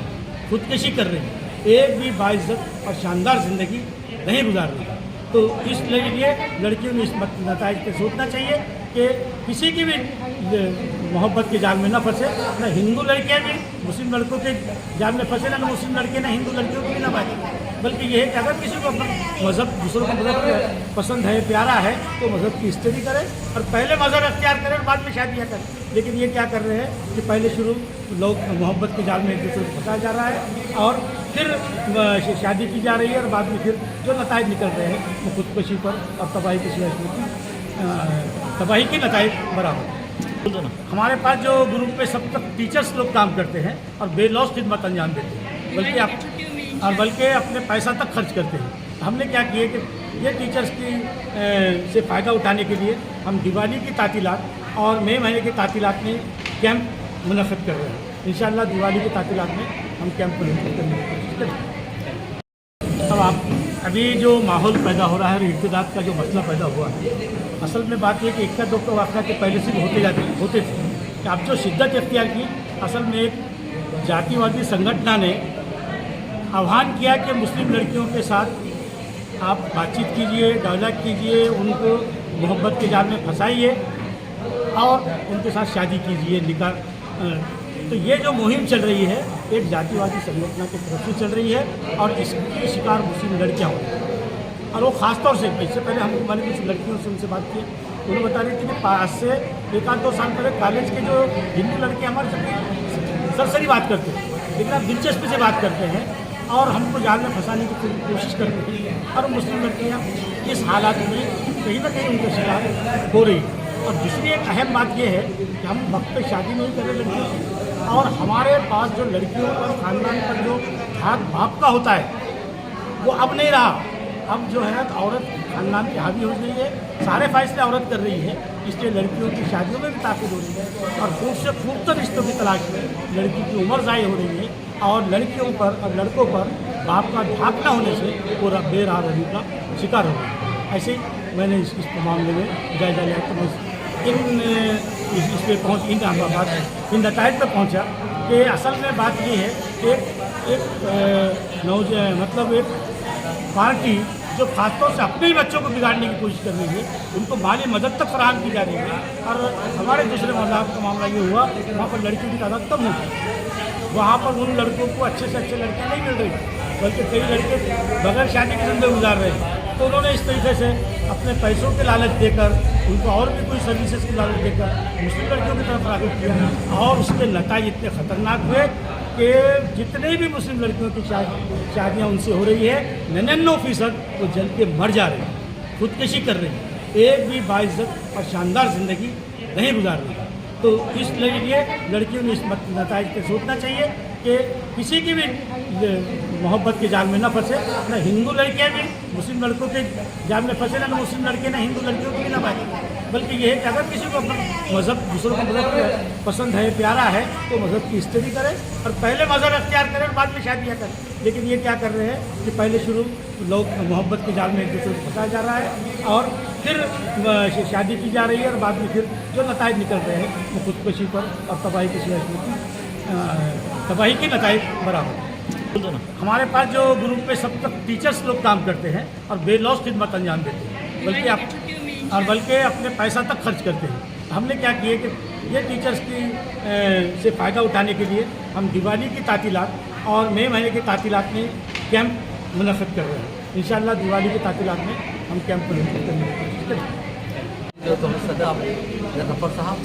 खुदकुशी कर रही है, एक भी बाइज्जत और शानदार ज़िंदगी नहीं गुजार रही है। तो इसलिए लड़कियों ने इस नतीजे पे सोचना चाहिए कि किसी की भी मोहब्बत के जाल में न फंसे, न हिंदू लड़कियाँ भी मुस्लिम लड़कों के जाल में फंसे, न मुस्लिम लड़के न हिंदू लड़कियों की भी न बातें। बल्कि ये है कि अगर किसी को अपना मज़हब दूसरों का मज़हब पसंद है, प्यारा है, तो मज़हब की इज्जत करें और पहले मज़हब अख्तियार करें और बाद में शादियाँ करें। लेकिन ये क्या कर रहे हैं कि पहले शुरू लोग मोहब्बत के जाल में एक दूसरे को फंसाया जा रहा है और फिर शादी की जा रही है और बाद में फिर जो नतीजे निकल रहे हैं वो खुदकुशी पर और तबाही की नतीजे बराबर। हमारे पास जो ग्रुप में सब तक टीचर्स लोग काम करते हैं और बेलौस खिदमत अंजाम देते हैं, बल्कि अपने पैसा तक खर्च करते हैं। हमने क्या किया कि ये टीचर्स की से फ़ायदा उठाने के लिए हम दिवाली की तातीलात और मई महीने की तातीलात में कैंप मुनक़िद कर रहे हैं। इंशाअल्लाह दिवाली की तातीलात में हम कैंप मुनक़िद करने की कोशिश करेंगे। अब अभी जो माहौल पैदा हो रहा है और इर्तिदाद का जो मसला पैदा हुआ है, असल में बात यह कि इक्का दुक्का वाक़या के पहले से होते थे कि अब जो शिद्दत इख्तियार की, असल में एक जातिवादी संगठन ने आह्वान किया कि मुस्लिम लड़कियों के साथ आप बातचीत कीजिए, डायलॉग कीजिए, उनको मोहब्बत के जाल में फंसाइए और उनके साथ शादी कीजिए, निकाह। तो ये जो मुहिम चल रही है एक जातिवादी संगठन की तरफ से चल रही है और इसकी शिकार मुस्लिम लड़कियाँ हो रही हैं। और वो ख़ास तौर से इससे पहले हम हमारी कुछ लड़कियों से उनसे बात की, उन्होंने बता रही थी कि आज से 1-2 साल पहले कॉलेज के जो हिंदू लड़के हमारे साथ सरसरी बात करते हैं, लेकिन अब दिलचस्पी से बात करते हैं और हमको जाल में फंसाने की पूरी कोशिश करते हैं और मुस्लिम लड़कियाँ इस हालात में कहीं ना कहीं उनका शिकार हो रही है। और दूसरी एक अहम बात यह है कि हम वक्त पे शादी नहीं कर रहे लड़कियों की, और हमारे पास जो लड़कियों पर खानदान पर जो धाक बाप का होता है वो अब नहीं रहा। अब जो है औरत खानदान पे हावी हो गई है, सारे फैसले औरत कर रही है, इसलिए लड़कियों की शादियों में भी ताक़ीद हो रही है और खूब से खूबतर रिश्तों की तलाश में लड़की की उम्र ज़ाय हो रही है और लड़कियों पर और लड़कों पर बाप का धाक न होने से पूरा बेराह रहने का शिकार हो रही है। ऐसे ही मैंने इस मामले में जायजा लिया तो इस पे पहुँच इन अहमदाबाद इन नतीजे पर पहुँचा कि असल में बात ये है कि मतलब एक पार्टी जो खासतौर से अपने ही बच्चों को बिगाड़ने की कोशिश कर रही है, उनको माली मदद तक फराहम की जा रही है। और हमारे दूसरे मज़हब का मामला ये हुआ, वहाँ पर लड़कियों की तादाद कम होती, वहाँ पर उन लड़कों को अच्छे से अच्छे लड़के नहीं मिल रही, बल्कि कई लड़के बगैर शादी की ज़िंदगी गुजार रहे हैं। तो उन्होंने इस तरीके से अपने पैसों के लालच देकर, उनको और भी कोई सर्विसेज की लालच देकर मुस्लिम लड़कियों की तरफ राग़िब किया और उसके नतीजे इतने ख़तरनाक हुए कि जितने भी मुस्लिम लड़कियों की शादियाँ उनसे हो रही है 99% वो जल के मर जा रही है, खुदकुशी कर रही है, एक भी बाइज्जत और शानदार ज़िंदगी नहीं गुजार रही है। तो इसलिए लड़कियों ने इस नतीजे पे सोचना चाहिए कि किसी की भी मोहब्बत के जाल में न फंसे, न हिंदू लड़कियाँ भी मुस्लिम लड़कों के जाल में फंसे, न मुस्लिम लड़के न हिंदू लड़कियों की भी न बातें। बल्कि ये है कि अगर किसी को अपना मज़हब दूसरों का मज़हब पसंद है, प्यारा है, तो मज़हब की इज्जत करें और पहले मज़हब अख्तियार करें और बाद में शादियाँ करें। लेकिन ये क्या कर रहे हैं कि पहले शुरू लोग मोहब्बत के जाल में एक दूसरे को फंसाया जा रहा है और फिर शादी की जा रही है और बाद में फिर जो नतीजे निकल रहे हैं वो खुदकुशी पर और तबाही की नतीजे बराबर। हमारे पास जो ग्रुप में सब तक टीचर्स लोग काम करते हैं और बेलौस खिदमत अंजाम देते हैं, बल्कि अपने पैसा तक खर्च करते हैं। हमने क्या किए कि ये टीचर्स की से फ़ायदा उठाने के लिए हम दिवाली की तातीलात और मई महीने की तातीलात में कैंप मुनक़िद कर रहे हैं। इंशाअल्लाह दिवाली की तातीलात में हम कैंप मुनक़िद करने की कोशिश करेंगे। जो तो सदा जफर साहब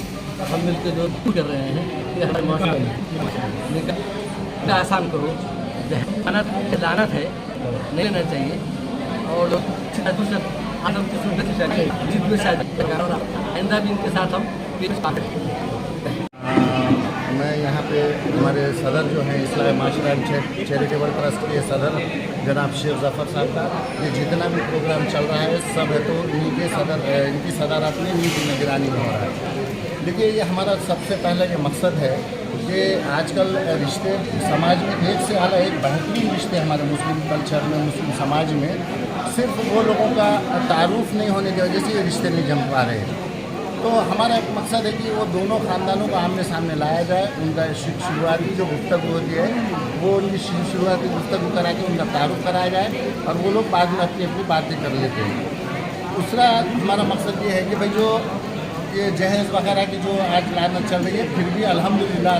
हम मिलकर जो कर रहे हैं कि हमारे माशरे में आसान करो, लानत है नहीं लेना चाहिए और आदम की सुनने चाहिए जितने शायद आइंदा भी इनके साथ हम मैं यहाँ पे हमारे सदर जो हैं इस्लामी माशरा चैरिटेबल ट्रस्ट के सदर जनाब शेख जफ़र साहब का ये जितना भी प्रोग्राम चल रहा है सब है तो इनकी सदारत में इनकी निगरानी में हो रहा है। देखिए ये हमारा सबसे पहला ये मकसद है कि आजकल रिश्ते समाज में एक से आला एक बेहतरीन रिश्ते हमारे मुस्लिम कल्चर में मुस्लिम समाज में सिर्फ वो लोगों का तारुफ नहीं होने की वजह से ये रिश्ते नहीं जम पा रहे हैं। तो हमारा एक मकसद है कि वो दोनों ख़ानदानों को आमने सामने लाया जाए, उनका शुरुआती जो गुफ्तगू होती है वो उनकी शुरुआती गुफ्तगू करा के उनका तारुफ कराया जाए और वो लोग बाद में अपनी अपनी बातें कर लेते हैं। दूसरा हमारा मकसद ये है कि भाई जो ये जहेज़ वगैरह की जो आज लानत चल रही है फिर भी अल्हम्दुलिल्लाह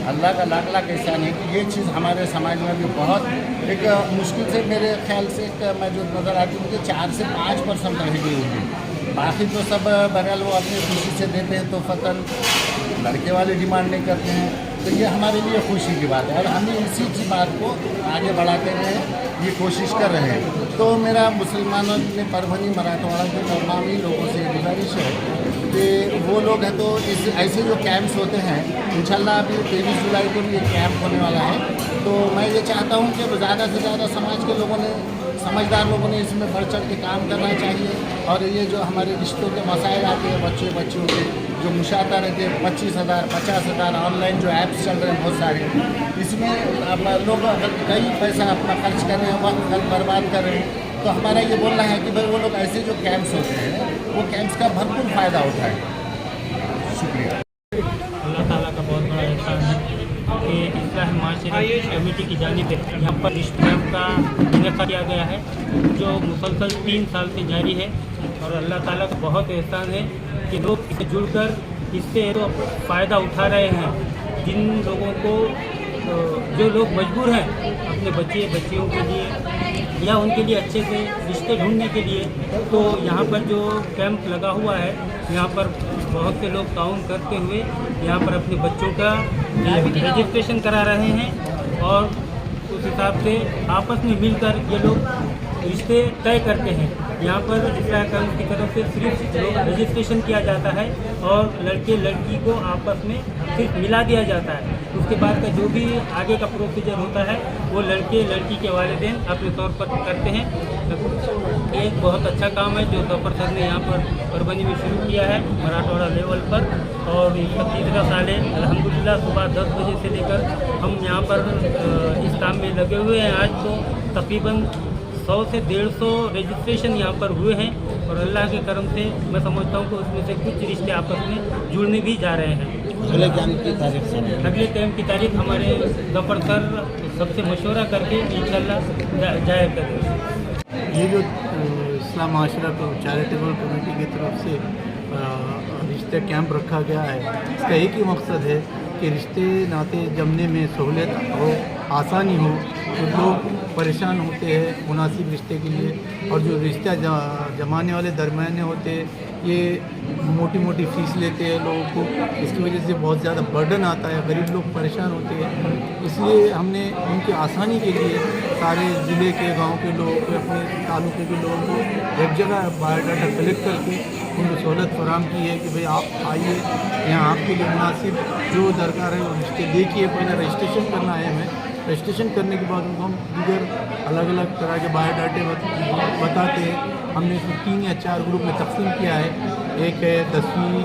अल्लाह का लाख लाख एहसान है कि ये चीज़ हमारे समाज में भी बहुत एक मुश्किल से मेरे ख्याल से मैं जो नज़र आती हूँ मुझे 4 से 5% रह गई होगी। बाकी तो सब बगैर वो अपनी खुशी से देते हैं तो फ़तन लड़के वाले डिमांड नहीं करते हैं। तो ये हमारे लिए खुशी की बात है और हम इसी की बात को आगे बढ़ाते हुए ये कोशिश कर रहे हैं। तो मेरा मुसलमानों ने परभनी मराठवाड़ा के तमामी लोगों से गुजारिश है कि वो लोग हैं तो इस ऐसे जो कैंप्स होते हैं इंशाल्लाह अभी 23 जुलाई को भी ये कैंप होने वाला है। तो मैं ये चाहता हूँ कि ज़्यादा से ज़्यादा समाज के लोगों ने समझदार लोगों ने इसमें बढ़ चढ़ के काम करना चाहिए और ये जो हमारे रिश्तों के मसाइल आते हैं बच्चों के जो मुशाता रहते हैं 25,000 50,000 ऑनलाइन जो ऐप्स चल रहे हैं बहुत सारे इसमें लोग अगर कई पैसा अपना खर्च कर रहे हैं वक्त बर्बाद कर रहे हैं। तो हमारा ये बोलना है कि भाई वो लोग ऐसे जो कैंप्स होते हैं वो कैंप्स का भरपूर फ़ायदा उठाएं। शुक्रिया। अल्लाह ताला का बहुत बड़ा एहसान है कि इस्लामी माशरा कमेटी की जानिब यहाँ पर इस कैंप का इनेका किया गया है जो मुसलसल 3 साल से जारी है और अल्लाह ताला का बहुत एहसान है कि लोग इससे जुड़कर इससे तो फ़ायदा उठा रहे हैं। जिन लोगों को जो लोग मजबूर हैं अपने बच्चियों के लिए या उनके लिए अच्छे से रिश्ते ढूंढने के लिए, तो यहाँ पर जो कैंप लगा हुआ है यहाँ पर बहुत से लोग ताउन करते हुए यहाँ पर अपने बच्चों का रजिस्ट्रेशन करा रहे हैं और उस हिसाब से आपस में मिलकर ये लोग रिश्ते तय करते हैं। यहाँ पर इस्लामी कानून की तरफ से सिर्फ रजिस्ट्रेशन किया जाता है और लड़के लड़की को आपस में सिर्फ मिला दिया जाता है। उसके बाद का जो भी आगे का प्रोसीजर होता है वो लड़के लड़की के वालिदैन अपने तौर पर करते हैं। एक बहुत अच्छा काम है जो जफर सर ने यहाँ पर परभनी में शुरू किया है मराठवाड़ा लेवल पर और इसका 3रा साल है। अल्हम्दुलिल्लाह सुबह 10 बजे से लेकर हम यहाँ पर इस काम में लगे हुए हैं। आज तो तकरीबन 100 से 150 रजिस्ट्रेशन यहाँ पर हुए हैं और अल्लाह के करम से मैं समझता हूँ कि उसमें से कुछ रिश्ते आपस में जुड़ने भी जा रहे हैं। अगले कैंप की तारीख से अगले कैंप की तारीख हमारे जफर सर सबसे मशवरा करके इंशाल्लाह जाहिर करेंगे। ये जो इस्लाम माशरा को चैरिटेबल कमेटी की तरफ से रिश्ते कैंप रखा गया है इसका एक ही मकसद है कि रिश्ते नाते जमने में सहूलियत हो, आसानी हो। तो लोग परेशान होते हैं मुनासिब रिश्ते के लिए और जो रिश्ता जमाने वाले दरमियाने होते हैं ये मोटी मोटी फ़ीस लेते हैं लोगों को, इसकी वजह से बहुत ज़्यादा बर्डन आता है, गरीब लोग परेशान होते हैं। इसलिए हमने उनकी आसानी के लिए सारे ज़िले के गांव के लोगों को अपने तालुके के लोगों को एक जगह बायोडाटा कलेक्ट करके उनको सहूलत फराहम की है कि भाई आप आइए यहाँ आपके लिए मुनासिब जो दरकार है वो रिश्ते देखिए। पहले रजिस्ट्रेशन करना है हमें, रजिस्ट्रेशन करने के बाद उनको हम दीगर अलग अलग तरह के बायोडाटे बताते हैं। हमने इसको 3 या 4 ग्रुप में तकसीम किया है। एक है 10वीं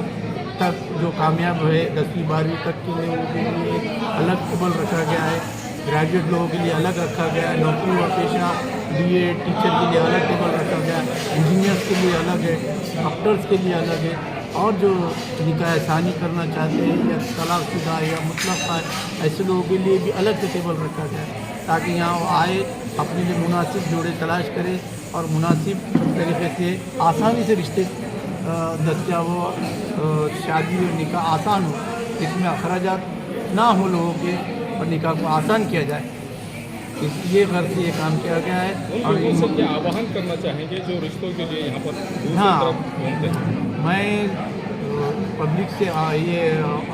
तक जो कामयाब है 10वीं 12वीं तक के लिए उनके लिए एक अलग टेबल रखा गया है, ग्रेजुएट लोगों के लिए अलग रखा गया है, नौकरी और पेशा BA टीचर के लिए अलग टेबल रखा गया है, इंजीनियर्स के लिए अलग है, डॉक्टर्स के लिए अलग है और जो निकाह सानी करना चाहते हैं या तलाक़शुदा या मुतलक़ ऐसे लोगों के लिए भी अलग से टेबल रखा गया है ताकि यहाँ वो आए अपने लिए मुनासिब जोड़े तलाश करें और मुनासिब तरीके से आसानी से रिश्ते दस्तियाब हो, शादी और निकाह आसान हो, इसमें अखराजात ना हो लोगों के और निकाह को आसान किया जाए, इसलिए घर से ये काम किया गया है। और इनसे क्या आह्वान करना चाहेंगे जो रिश्तों के लिए यहाँ पर दूसरी हाँ, तरफ घूमते हैं? मैं पब्लिक से ये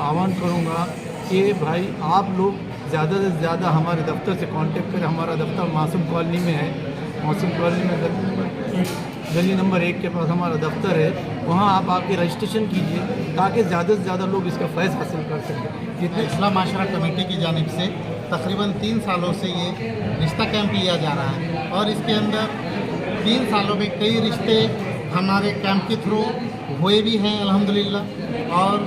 आह्वान करूँगा कि भाई आप लोग ज़्यादा से ज़्यादा हमारे दफ्तर से कांटेक्ट करें। हमारा दफ्तर मासूम कॉलोनी में है। मासूम कॉलोनी में गली नंबर 1 के पास हमारा दफ्तर है। वहाँ आप आके रजिस्ट्रेशन कीजिए ताकि ज़्यादा से ज़्यादा लोग इसका फैज़ हासिल कर सकें। जितने इस्लाम माशरा कमेटी की जानिब से तकरीबन 3 सालों से ये रिश्ता कैंप लिया जा रहा है और इसके अंदर 3 सालों में कई रिश्ते हमारे कैंप के थ्रू हुए भी हैं अल्हम्दुलिल्लाह। और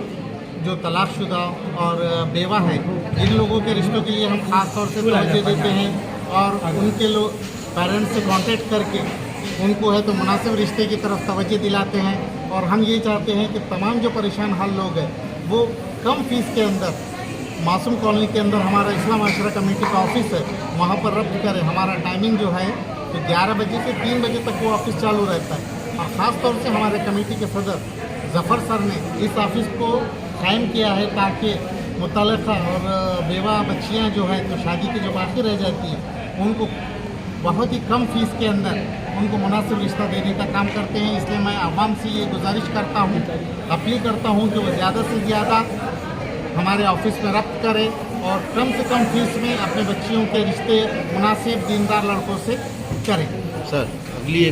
जो तलाकशुदा और बेवा हैं, इन लोगों के रिश्तों के लिए हम ख़ास तौर से तवज्जो देते हैं और उनके लोग पेरेंट्स से कांटेक्ट करके उनको है तो मुनासिब रिश्ते की तरफ तवज्जो दिलाते हैं। और हम ये चाहते हैं कि तमाम जो परेशान हाल लोग हैं वो कम फीस के अंदर मासूम कॉलोनी के अंदर हमारा इस्लाम माशरा कमेटी का ऑफिस है, वहाँ पर रब्त करें। हमारा टाइमिंग जो है तो 11 बजे से 3 बजे तक वो ऑफिस चालू रहता है। और ख़ास तौर से हमारे कमेटी के सदर ज़फ़र सर ने इस ऑफिस को कायम किया है ताकि मुतल्लक़ा और बेवा बच्चियाँ जो हैं तो शादी की जो बाकी रह जाती हैं उनको बहुत ही कम फीस के अंदर उनको मुनासिब रिश्ता देने का काम करते हैं। इसलिए मैं आवाम से ये गुजारिश करता हूँ, अपील करता हूँ कि वो ज़्यादा से ज़्यादा हमारे ऑफिस में रब्त करें और कम से कम फीस में अपने बच्चियों के रिश्ते मुनासिब दीनदार लड़कों से करें। सर अगली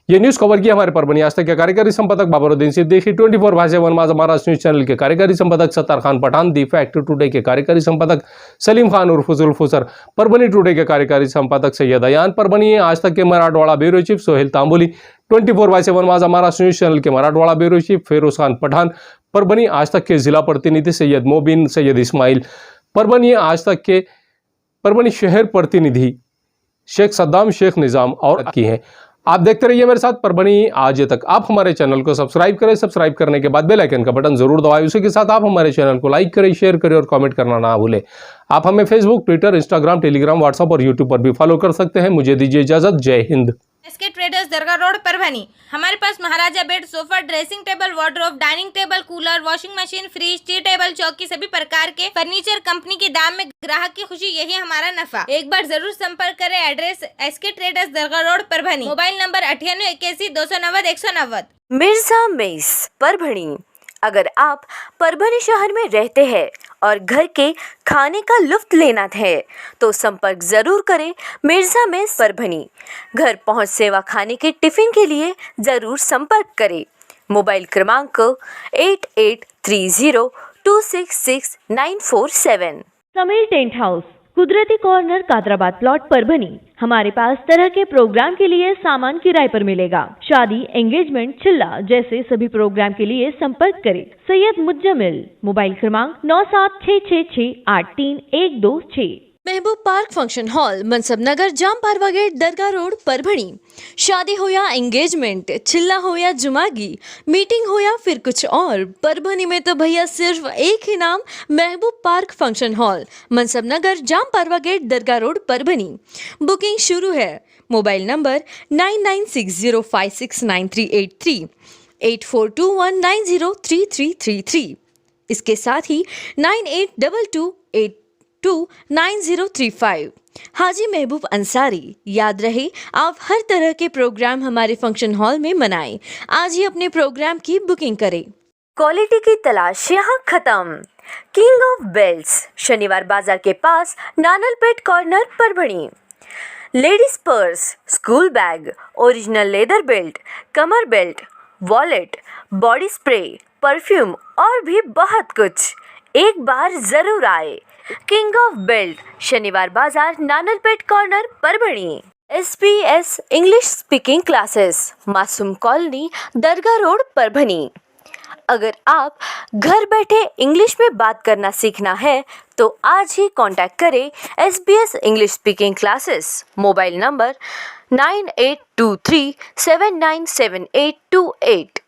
ये न्यूज़ कवर किया हमारे परभनी आज तक के कार्यकारी संपादक बाबरुद्दीन सिद्दीकी, 24/7 महाराष्ट्र न्यूज़ चैनल के कार्यकारी संपादक Sattar Khan Pathan, the fact today के कार्यकारी संपादक सलीम खान उर्फ फुजुल फुसर, परभनी टुडे के कार्यकारी संपादक सैयद अयान, परभनी आज तक के Marathwada bureau chief Sohail Tamboli, 24/7 Maharashtra news channel के मराठवाड़ा ब्यूरो चीफ फिरोज खान पठान, परभनी आज तक के जिला प्रतिनिधि सैयद मोबिन सैयद इस्माइल, परभनी आज तक के परभनी शहर प्रतिनिधि शेख सद्दाम शेख निज़ाम और की हैं। आप देखते रहिए मेरे साथ परभनी आज तक। आप हमारे चैनल को सब्सक्राइब करें, सब्सक्राइब करने के बाद बेल आइकन का बटन जरूर दबाएं। उसी के साथ आप हमारे चैनल को लाइक करें, शेयर करें और कमेंट करना ना भूलें। आप हमें Facebook, Twitter, Instagram, Telegram, WhatsApp और यूट्यूब पर भी फॉलो कर सकते हैं। मुझे दीजिए इजाजत। जय हिंद। SK traders Dargah road Parbhani. हमारे पास Maharaja bed, sofa, dressing table, wardrobe, dining table, cooler, washing machine, fridge, tea table, चौकी सभी प्रकार के फर्नीचर कंपनी के दाम में ग्राहक की खुशी, यही हमारा नफा। एक बार जरूर संपर्क करें। Address SK traders Dargah road Parbhani. Mobile number 9881 290 190। Mirza mess Parbhani. अगर आप परभनी शहर में रहते हैं और घर के खाने का लुत्फ लेना है तो संपर्क जरूर करें मिर्जा मेस परभनी। घर पहुंच सेवा खाने के टिफिन के लिए जरूर संपर्क करें। मोबाइल क्रमांक 8830266947। समीर टेंट हाउस, कुदरती कॉर्नर, कादराबाद प्लॉट, परभनी। हमारे पास तरह के प्रोग्राम के लिए सामान किराए पर मिलेगा। शादी, एंगेजमेंट, चिल्ला जैसे सभी प्रोग्राम के लिए संपर्क करें सैयद मुज्जमिल। मोबाइल क्रमांक 9766683126। महबूब पार्क फंक्शन हॉल, मनसब नगर, जाम पारवा गेट, दरगाह रोड, परभनी। शादी हो या एंगेजमेंट, चिल्ला हो या जुमागी, मीटिंग हो या फिर कुछ और, परभनी में तो भैया सिर्फ एक ही नाम, महबूब पार्क फंक्शन हॉल, मनसब नगर, जाम पारवा गेट, दरगाह रोड, परभनी। बुकिंग शुरू है। Mobile number 9960569383, 8421903333। इसके साथ ही 9822829035। हाजी महबूब अंसारी। याद रहे, आप हर तरह के प्रोग्राम हमारे फंक्शन हॉल में मनाएं। आज ही अपने प्रोग्राम की बुकिंग करें। क्वालिटी की तलाश यहाँ खत्म। King of belts, Shaniwar Bazaar के पास, Nanalpet corner, Parbhani. Ladies purse, school bag, original leather belt, कमर belt, wallet, body spray, perfume और भी बहुत कुछ। एक बार जरूर आए। King of belt, Shaniwar Bazaar, Nanalpet corner, Parbhani. SBS English speaking classes, Masoom colony, Dargah road, Parbhani. अगर आप घर बैठे इंग्लिश में बात करना सीखना है तो आज ही कांटेक्ट करें SBS English speaking classes. Mobile number 9823797828।